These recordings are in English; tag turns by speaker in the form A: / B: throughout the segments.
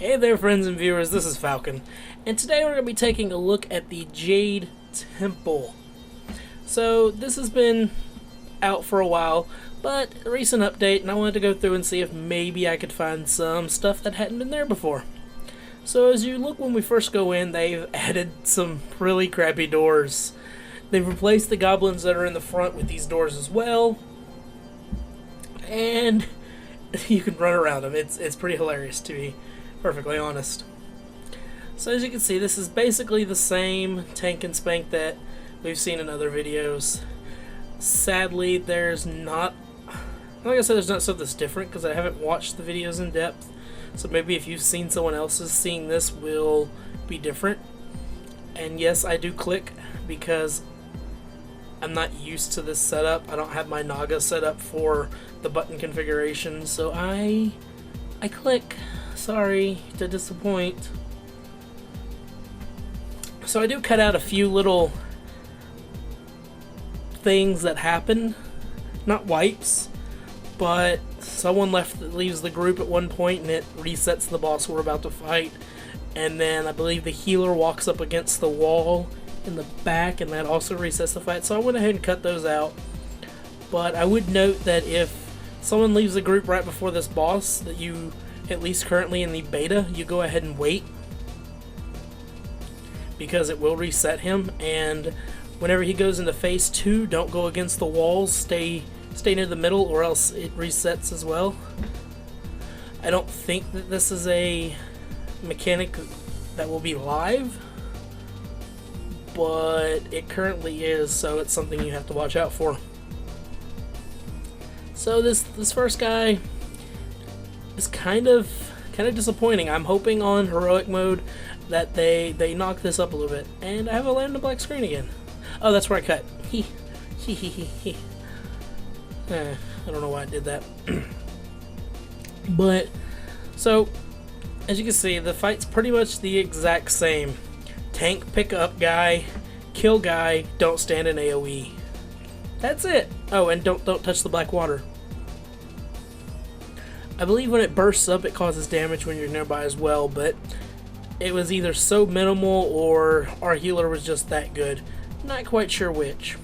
A: Hey there friends and viewers, this is Falcon, and today we're going to be taking a look at the Jade Temple. So this has been out for a while, but a recent update, and I wanted to go through and see if maybe I could find some stuff that hadn't been there before. So as you look when we first go in, they've added some really crappy doors. They've replaced the goblins that are in the front with these doors as well, and you can run around them. It's pretty hilarious to be perfectly honest. So as you can see, this is basically the same tank and spank that we've seen in other videos. Sadly, there's not, like I said, there's not stuff that's different because I haven't watched the videos in depth. So maybe if you've seen someone else's, seeing this will be different. And yes, I do click because I'm not used to this setup. I don't have my Naga set up for the button configuration, so I click. Sorry to disappoint. So I do cut out a few little things that happen, not wipes, but someone leaves the group at one point and it resets the boss we're about to fight, and then I believe the healer walks up against the wall in the back and that also resets the fight. So I went ahead and cut those out, but I would note that if someone leaves the group right before this boss, that you, at least currently in the beta, you go ahead and wait because it will reset him. And whenever he goes into phase 2, don't go against the walls, stay near the middle or else it resets as well. I don't think that this is a mechanic that will be live, but it currently is, so it's something you have to watch out for. So this first guy is kind of disappointing. I'm hoping on heroic mode that they knock this up a little bit. And I have a land on the black screen again. Oh, that's where I cut. I don't know why I did that. But so as you can see, the fight's pretty much the exact same. Tank, pick up guy, kill guy, don't stand in AoE. That's it. Oh, and don't touch the black water. I believe when it bursts up it causes damage when you're nearby as well, but it was either so minimal or our healer was just that good. Not quite sure which.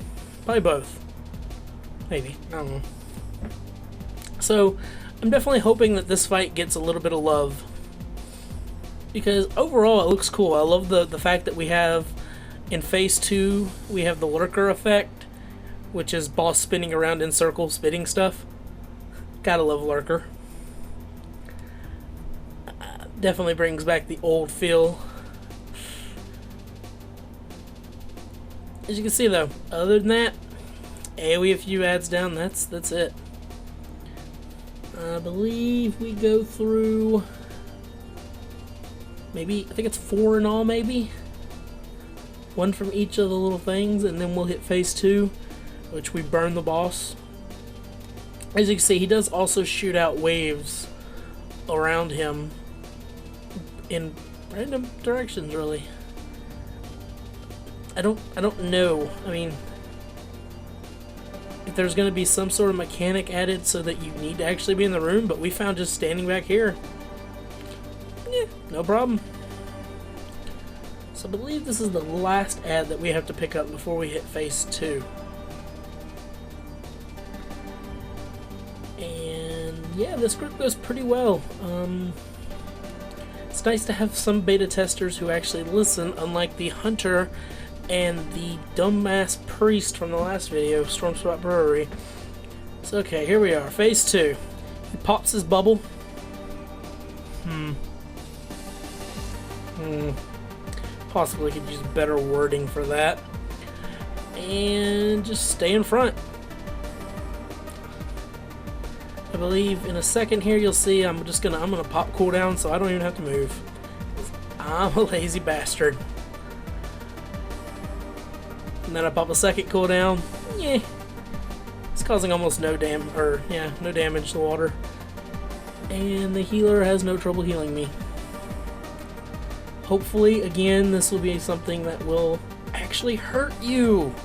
A: Probably both. Maybe. I don't know. So I'm definitely hoping that this fight gets a little bit of love, because overall it looks cool. I love the fact that we have in phase 2 we have the lurker effect, which is boss spinning around in circles spitting stuff. Gotta love lurker. Definitely brings back the old feel. As you can see though, other than that, AoE a few adds down, that's it. I believe we go through maybe, I think it's 4 in all maybe? One from each of the little things, and then we'll hit phase 2, which we burn the boss. As you can see, he does also shoot out waves around him in random directions, really. I don't know. I mean, if there's going to be some sort of mechanic added so that you need to actually be in the room, but we found just standing back here. Yeah, no problem. So I believe this is the last ad that we have to pick up before we hit phase 2. And yeah, this group goes pretty well. It's nice to have some beta testers who actually listen, unlike the hunter and the dumbass priest from the last video, Stormspot Brewery. So okay, here we are, phase 2. He pops his bubble. Possibly could use better wording for that. And just stay in front. I believe in a second here you'll see I'm gonna pop cooldown so I don't even have to move. I'm a lazy bastard. And then I pop a second cooldown. Yeah. It's causing almost no damage to the water. And the healer has no trouble healing me. Hopefully, again, this will be something that will actually hurt you.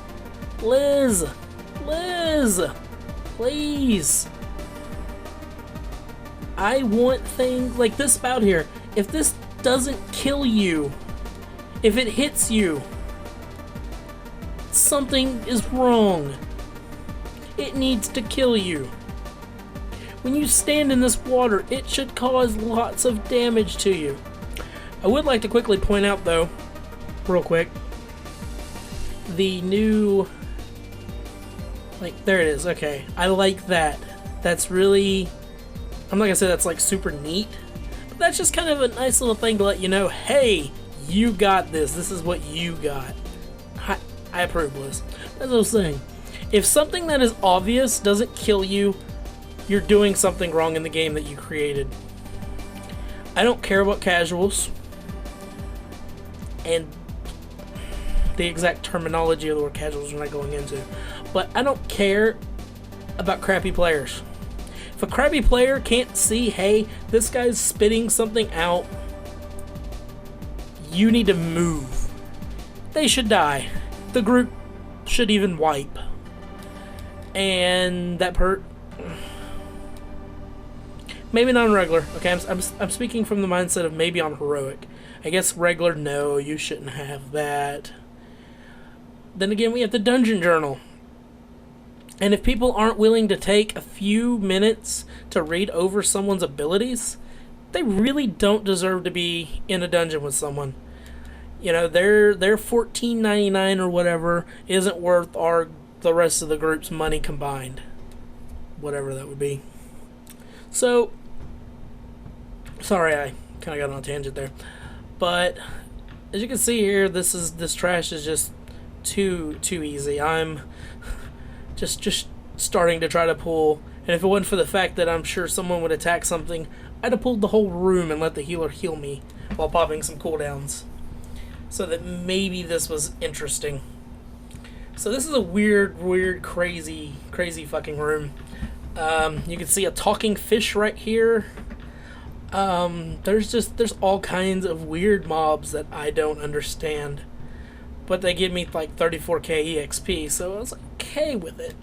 A: Liz! Please! I want things like this spout here. If this doesn't kill you, if it hits you, something is wrong. It needs to kill you. When you stand in this water, it should cause lots of damage to you. I would like to quickly point out, though, real quick, the new, like, there it is. Okay, I like that. That's really, I'm not gonna say that's like super neat, but that's just kind of a nice little thing to let you know, hey, you got this. This is what you got. I approve, Liz. That's what I was saying. If something that is obvious doesn't kill you, you're doing something wrong in the game that you created. I don't care about casuals and the exact terminology of the word casuals we're not going into, but I don't care about crappy players. If a crappy player can't see, hey, this guy's spitting something out, you need to move. They should die. The group should even wipe. And that maybe not on regular. Okay, I'm speaking from the mindset of maybe on heroic. I guess regular, no, you shouldn't have that. Then again, we have the dungeon journal. And if people aren't willing to take a few minutes to read over someone's abilities, they really don't deserve to be in a dungeon with someone. You know, their $14.99 or whatever isn't worth the rest of the group's money combined. Whatever that would be. So, sorry, I kind of got on a tangent there. But as you can see here, this trash is just too easy. I'm just starting to try to pull, and if it wasn't for the fact that I'm sure someone would attack something, I'd have pulled the whole room and let the healer heal me while popping some cooldowns, so that maybe this was interesting. So this is a weird, crazy fucking room. You can see a talking fish right here. There's all kinds of weird mobs that I don't understand, but they give me like 34k EXP, so I was okay with it.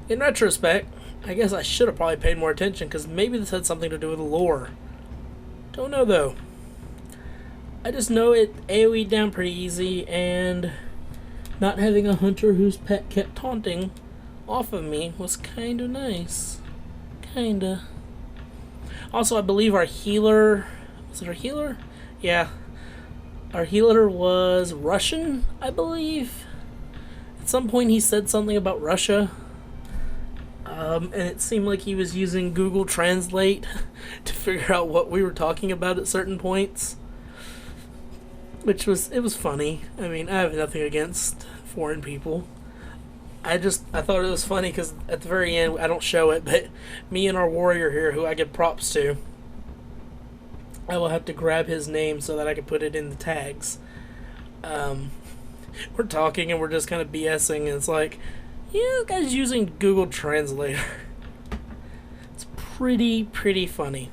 A: In retrospect, I guess I should have probably paid more attention, because maybe this had something to do with the lore. Don't know though. I just know it AoE'd down pretty easy, and not having a hunter whose pet kept taunting off of me was kind of nice. Kinda. Also, I believe our healer... Was it our healer? Yeah. Our healer was Russian, I believe. At some point he said something about Russia. And it seemed like he was using Google Translate to figure out what we were talking about at certain points. It was funny. I mean, I have nothing against foreign people. I thought it was funny because at the very end, I don't show it, but me and our warrior here, who I give props to, I will have to grab his name so that I can put it in the tags. We're talking and we're just kind of BSing, and it's like, yeah, this guy's using Google Translator. It's pretty funny.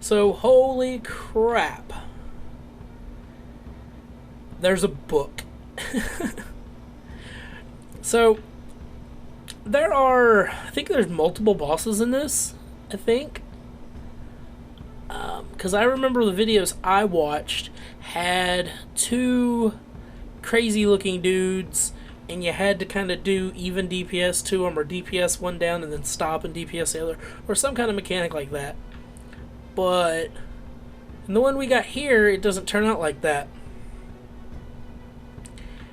A: So, holy crap. There's a book. So, I think there's multiple bosses in this, I think. Because I remember the videos I watched had two crazy looking dudes, and you had to kind of do even DPS to them, or DPS one down and then stop and DPS the other, or some kind of mechanic like that. But in the one we got here, it doesn't turn out like that.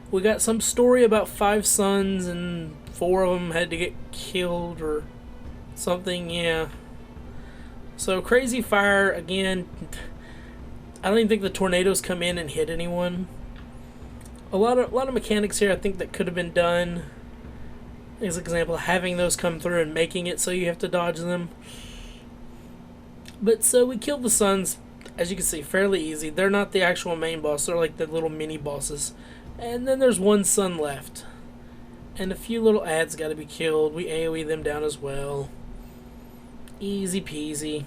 A: We got some story about 5 sons and 4 of them had to get killed or something, yeah. So crazy fire, again, I don't even think the tornadoes come in and hit anyone. A lot of mechanics here I think that could have been done. As an example, having those come through and making it so you have to dodge them. But so we killed the sons, as you can see, fairly easy. They're not the actual main boss, they're like the little mini bosses. And then there's 1 son left. And a few little ads gotta be killed. We AoE them down as well. Easy peasy.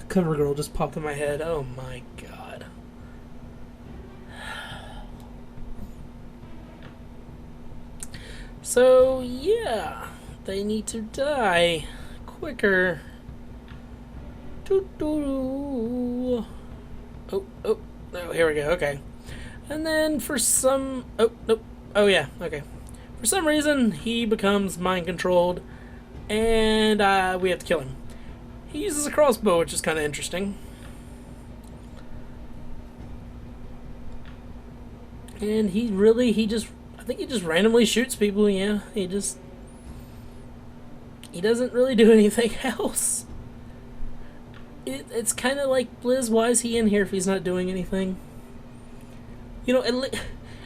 A: Cover girl just popped in my head. Oh my god. So, yeah. they need to die quicker. Oh, here we go. Okay. And then for some... Oh, nope. Oh, yeah. Okay. For some reason, he becomes mind-controlled, and we have to kill him. He uses a crossbow, which is kind of interesting. And I think he just randomly shoots people, yeah. He doesn't really do anything else. It's kind of like, Blizz, why is he in here if he's not doing anything? You know,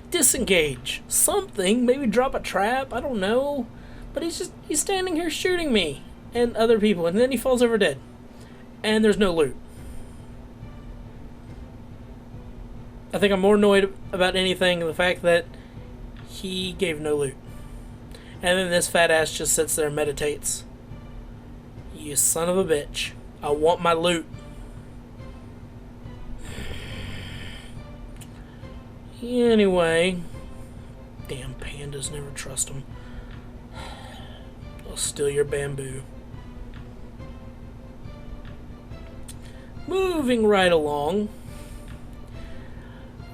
A: disengage. Something. Maybe drop a trap. I don't know. But he's standing here shooting me and other people. And then he falls over dead. And there's no loot. I think I'm more annoyed about anything the fact that he gave no loot. And then this fat ass just sits there and meditates. You son of a bitch. I want my loot. Anyway. Damn pandas, never trust them. I'll steal your bamboo. Moving right along.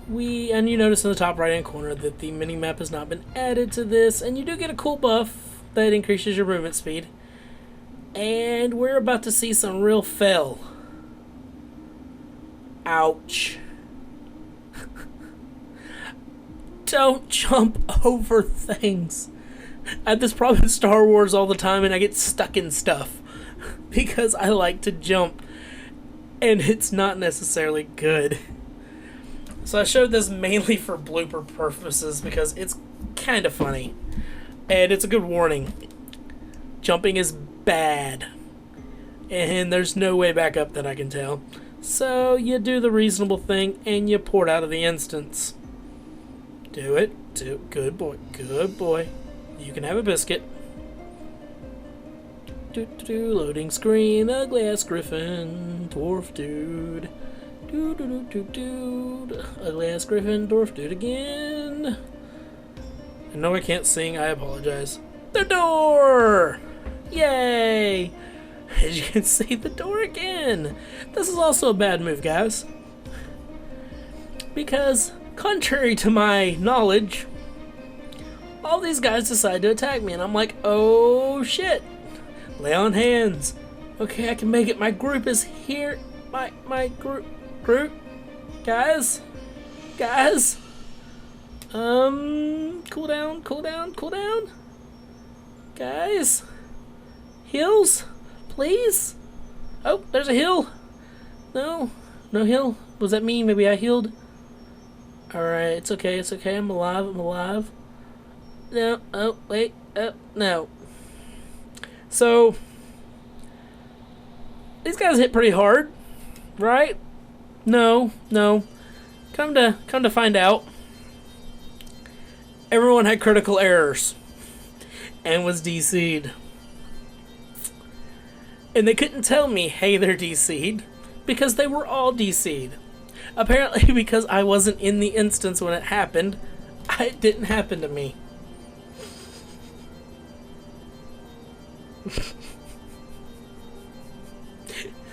A: And you notice in the top right hand corner that the mini-map has not been added to this, and you do get a cool buff that increases your movement speed. And we're about to see some real fell. Ouch. Don't jump over things. I have this problem with Star Wars all the time, and I get stuck in stuff because I like to jump, and it's not necessarily good. So I showed this mainly for blooper purposes because it's kind of funny. And it's a good warning. Jumping is bad. And there's no way back up that I can tell. So you do the reasonable thing and you port out of the instance. Do it. Good boy. Good boy. You can have a biscuit. Loading screen. Ugly ass griffin. Dwarf dude. Ugly ass griffin, dwarf dude again. I know I can't sing, I apologize. The door! Yay! As you can see, the door again. This is also a bad move, guys. Because, contrary to my knowledge, all these guys decide to attack me, and I'm like, oh shit. Lay on hands. Okay, I can make it. My group is here. My group. Guys, cool down, guys, heals, please. Oh, there's a heal. No heal. What does that mean? Maybe I healed. Alright, it's okay, I'm alive. No, oh, wait, no. So, these guys hit pretty hard, right? No. Come to find out, everyone had critical errors and was DC'd. And they couldn't tell me, hey, they're DC'd, because they were all DC'd. Apparently, because I wasn't in the instance when it happened, it didn't happen to me.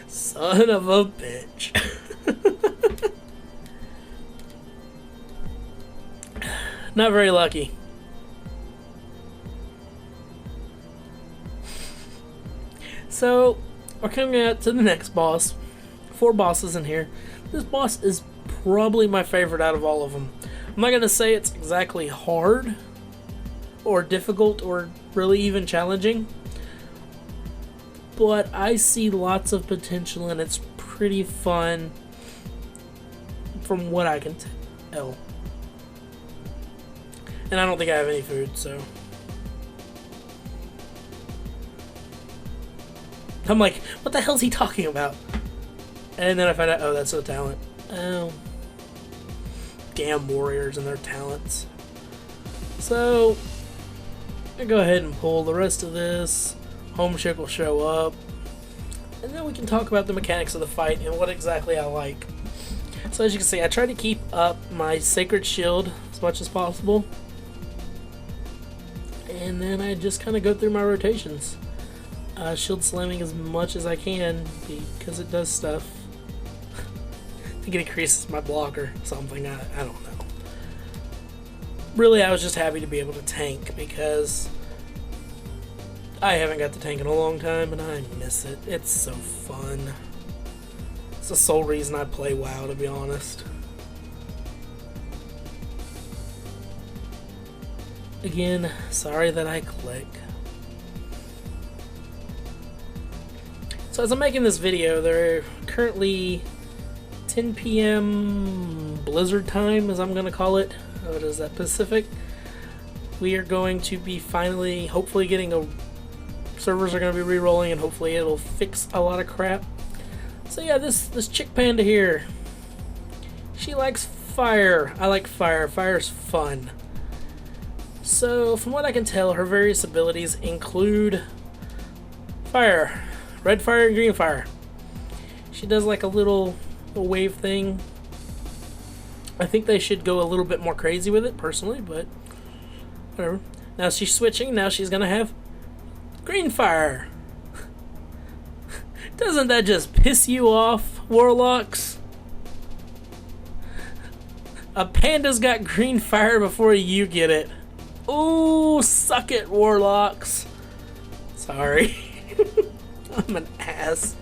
A: Son of a bitch. Not very lucky. So, we're coming out to the next boss. 4 bosses in here. This boss is probably my favorite out of all of them. I'm not going to say it's exactly hard or difficult or really even challenging, but I see lots of potential and it's pretty fun from what I can tell. And I don't think I have any food, so I'm like, what the hell's he talking about? And then I find out, oh, that's a talent. Oh. Damn warriors and their talents. So, I go ahead and pull the rest of this. Homeshick will show up. And then we can talk about the mechanics of the fight and what exactly I like. So as you can see, I try to keep up my sacred shield as much as possible. and then I just kind of go through my rotations. Shield slamming as much as I can because it does stuff. I think it increases my block or something, I don't know. Really, I was just happy to be able to tank because I haven't got to tank in a long time and I miss it. It's so fun. It's the sole reason I play WoW, to be honest. Again, sorry that I click. So as I'm making this video, they're currently 10 p.m. Blizzard time, as I'm going to call it. What is that, Pacific? We are going to be finally, hopefully getting a... Servers are going to be re-rolling, and hopefully it'll fix a lot of crap. So yeah, this chick panda here, she likes fire. I like fire. Fire's fun. So from what I can tell, her various abilities include fire. Red fire and green fire. She does like a little wave thing. I think they should go a little bit more crazy with it, personally, but whatever. Now she's switching. Now she's going to have green fire. Doesn't that just piss you off, Warlocks? A panda's got green fire before you get it. Ooh, suck it, Warlocks. Sorry. I'm an ass.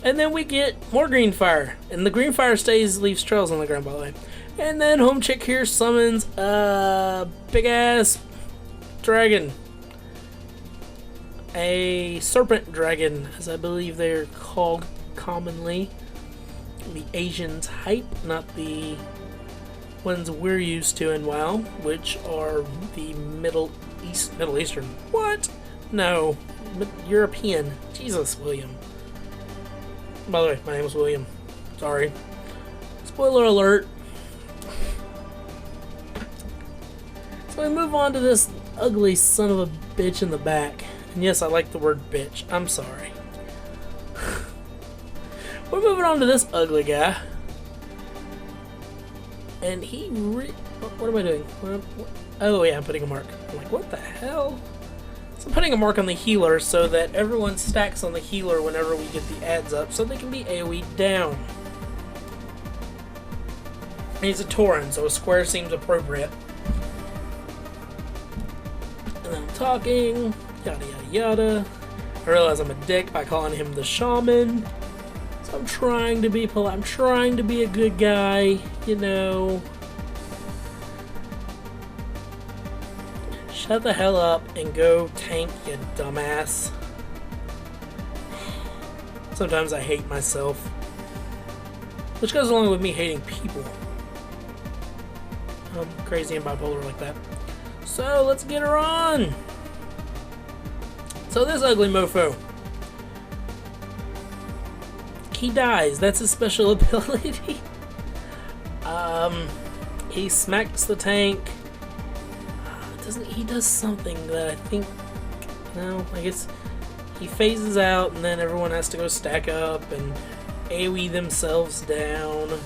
A: And then we get more green fire. And the green fire leaves trails on the ground, by the way. And then home chick here summons a big ass dragon. A serpent dragon, as I believe they're called commonly. The Asian type, not the ones we're used to in WoW, which are the Middle Eastern. What? No. European. Jesus, William. By the way, my name is William. Sorry. Spoiler alert. So we move on to this ugly son of a bitch in the back. And yes, I like the word bitch. I'm sorry. We're moving on to this ugly guy. And he what am I doing? Oh yeah, I'm putting a mark. I'm like, what the hell? So I'm putting a mark on the healer so that everyone stacks on the healer whenever we get the ads up so they can be AoE down. And he's a tauren, so a square seems appropriate. And then I'm talking, yada yada yada. I realize I'm a dick by calling him the Shaman. So I'm trying to be polite. I'm trying to be a good guy, you know. Shut the hell up and go tank, you dumbass. Sometimes I hate myself. Which goes along with me hating people. I'm crazy and bipolar like that. So let's get her on. So this ugly mofo. He dies. That's his special ability. He smacks the tank. He does something that I think, no, I guess he phases out and then everyone has to go stack up and AoE themselves down.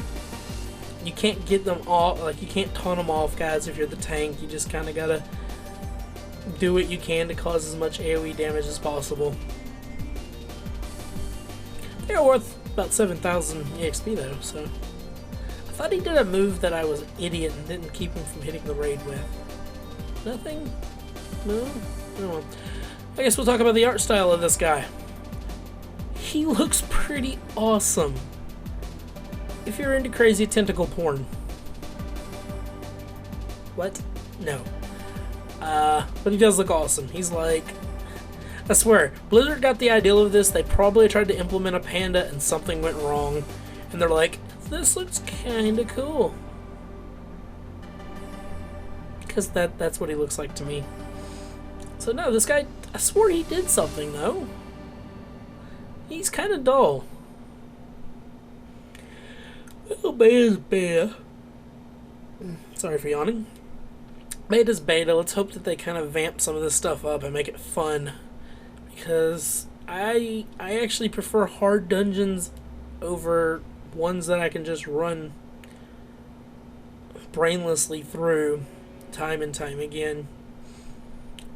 A: You can't get them off, like you can't taunt them off, guys, if you're the tank. You just kind of gotta do what you can to cause as much AoE damage as possible. They're worth about 7,000 EXP though, so. I thought he did a move that I was an idiot and didn't keep him from hitting the raid with. Nothing? No? No. I guess we'll talk about the art style of this guy. He looks pretty awesome. If you're into crazy tentacle porn. What? No. But he does look awesome. He's like... I swear, Blizzard got the idea of this. They probably tried to implement a panda and something went wrong. And they're like, this looks kinda cool. Because that's what he looks like to me. So no, this guy, I swore he did something though. He's kind of dull. Well, bear's bear. Sorry for yawning. Beta's beta. Let's hope that they kind of vamp some of this stuff up and make it fun. Because I actually prefer hard dungeons over ones that I can just run brainlessly through time and time again.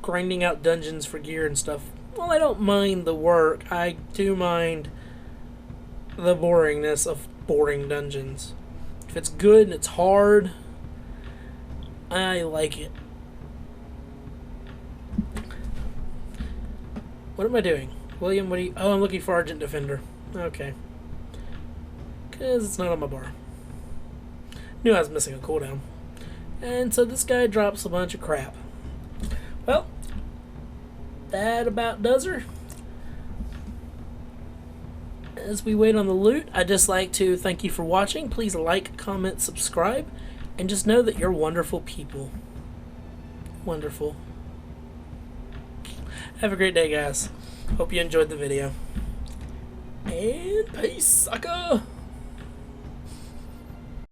A: grinding out dungeons for gear and stuff, well, I don't mind the work. I do mind the boringness of boring dungeons. If it's good and it's hard, I like it. What am I doing? William, what are you... Oh, I'm looking for Argent Defender. Okay. Because it's not on my bar. Knew I was missing a cooldown. And so this guy drops a bunch of crap. Well, that about does her. As we wait on the loot, I'd just like to thank you for watching. Please like, comment, subscribe, and just know that you're wonderful people. Wonderful. Have a great day, guys. Hope you enjoyed the video. And peace, sucker!